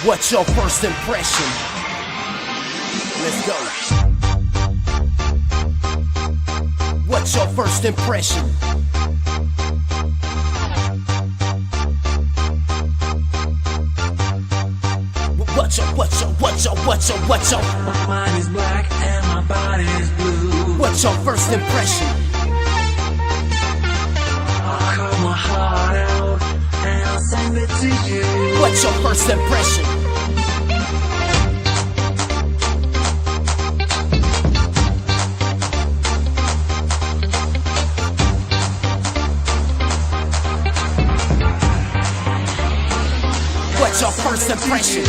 What's your first impression? Let's go. What's your first impression? What's your My mind is black and my body is blue. What's your first impression? I'll cut my heart out and I'll send it to you. What's your first impression? What's your first impression?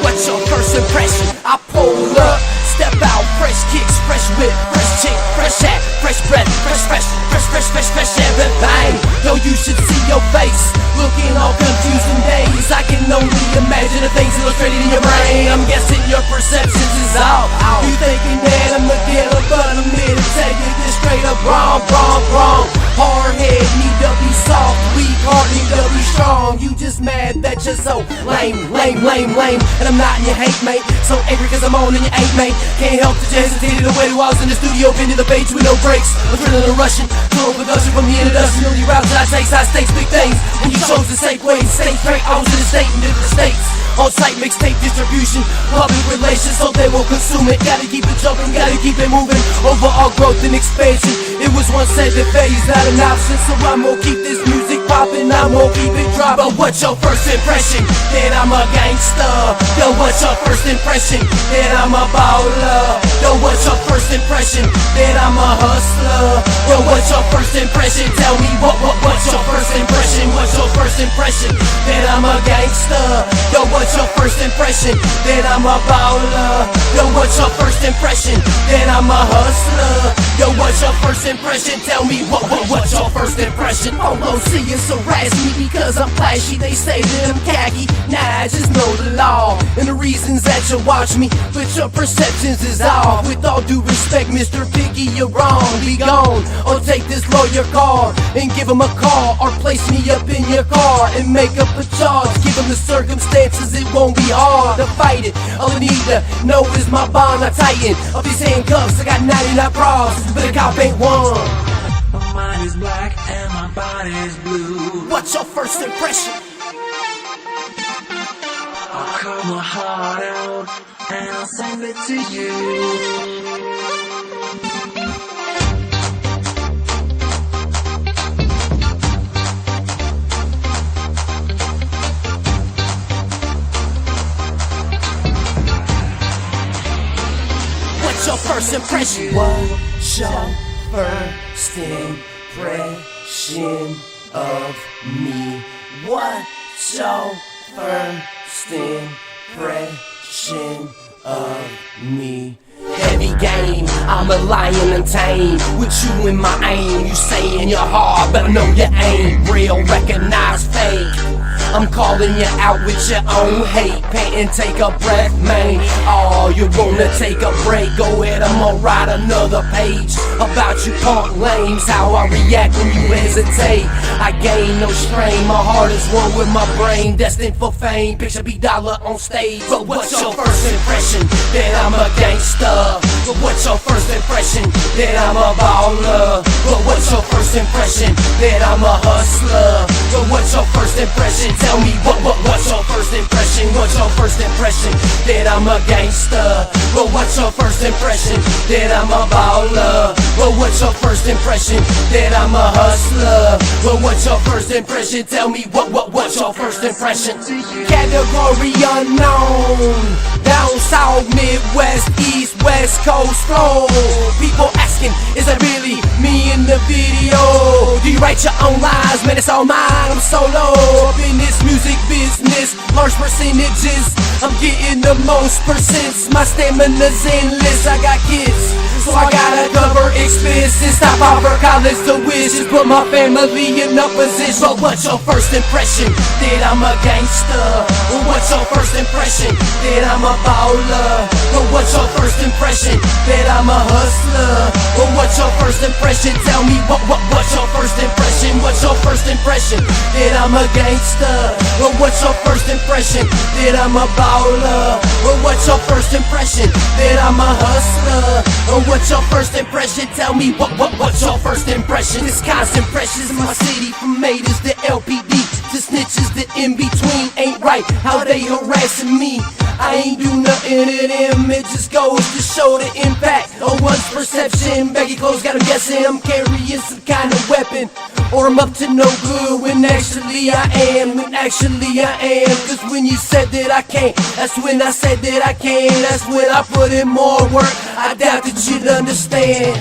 What's your first impression? I pull up, step out, fresh kicks, fresh whip, fresh chick, fresh hat, fresh breath, fresh everything. Yo, you should see your face, looking all confused in days. I can only imagine the things illustrated in your brain. I'm guessing your perceptions is off. You thinking that I'm a killer, but I'm here to tell you this straight up wrong. Hard head need to be soft, weak heart need to be strong. You just mad that you're so lame. And I'm not in your hate, mate. So angry cause I'm on and you ain't, mate. Can't help that you hesitated the way I was in the studio, bending the page with no breaks. I'm drilling and rushing, total production from the introduction. The only routes I take, high stakes, big things. And you chose the safe way, stay straight. I was in the state in different states. On site mixtape distribution, public relations, so they will consume it. Gotta keep it jumping, gotta keep it moving. Overall growth and expansion. It was once said that phase, not an option. So I'm gonna keep this music popping, I'm gonna keep it dropping. But what's your first impression? That I'm a gangster. Yo, what's your first impression? That I'm a baller. Yo, what's your first impression? That I'm a hustler. Yo, what's your first impression? Tell me what's your first impression? What's your first impression? That I'm a gangster. Yo, what's your first impression? That I'm a baller. Yo, what's your first impression? That I'm a hustler. Yo, what's your first impression? Tell me what's your first impression? Oh, no, see you harass me because I'm flashy. They say that I'm khaki. Nah, I just know the law and the reasons that you watch me, but your perceptions is off. With all due respect, Mr. Piggy, you're wrong. Be gone or take this lawyer call and give him a call, or place me up in your car and make up a charge. Give him the circumstances, it won't be hard to fight it. All I need to know is my bond, I tighten up these handcuffs. I got 99 bras, but a cop ain't one. My mind is black and my body is blue. What's your first impression? I'll cut my heart out and I'll send it to you. What's your first impression? What's your first impression of me? What's your first impression of me? Heavy game, I'm a lion and tame. With you in my aim, you saying you're hard, but I know you ain't real. Recognize fake. I'm calling you out with your own hate. Panting, take a breath, man. Oh, you wanna take a break? Go ahead, I'm gonna write another page about you punk lames. How I react when you hesitate. I gain no strain, my heart is one with my brain. Destined for fame, picture B.Dollar on stage. But what's your first impression? That I'm a gangster. But what's your first impression? That I'm a baller. But what's your first impression? That I'm a hustler. But what's your first impression? Tell me what's your first impression? What's your first impression? That I'm a gangster. But what's your first impression? That I'm a baller. But what's your first impression? That I'm a hustler. But what's your first impression? Tell me what's your first impression? Category unknown. Down south, Midwest, East, West Coast flow. People asking, is that really me in the video? Do you write your own lines? Man, it's all mine, I'm solo. Up in this music business, large percentages I'm getting the most percents, my stamina's endless. I got kids, so I gotta cover expenses. Stop out for college tuition, put my family in a position. So what's your first impression? That I'm a gangster? Or what's your first impression? That I'm a baller? Or what's your first impression? That I'm a hustler? Or what's your first impression? Tell me what's your first impression? What's your first impression? That I'm a gangster? Or what's your first impression? That I'm a baller? Or what's your first impression? That I'm a hustler? Or what's your first impression? Tell me what's your first impression? This constant pressures in my city, from haters to LPD to snitches that in between. Ain't right how they harassing me. I ain't do nothing to them, it just goes to show the impact of one's perception. Baggy clothes got them guessing I'm carrying some kind of weapon, or I'm up to no good when actually I am. Cause when you said that I can't, that's when I said that I can. That's when I put in more work, I doubt that you'd understand.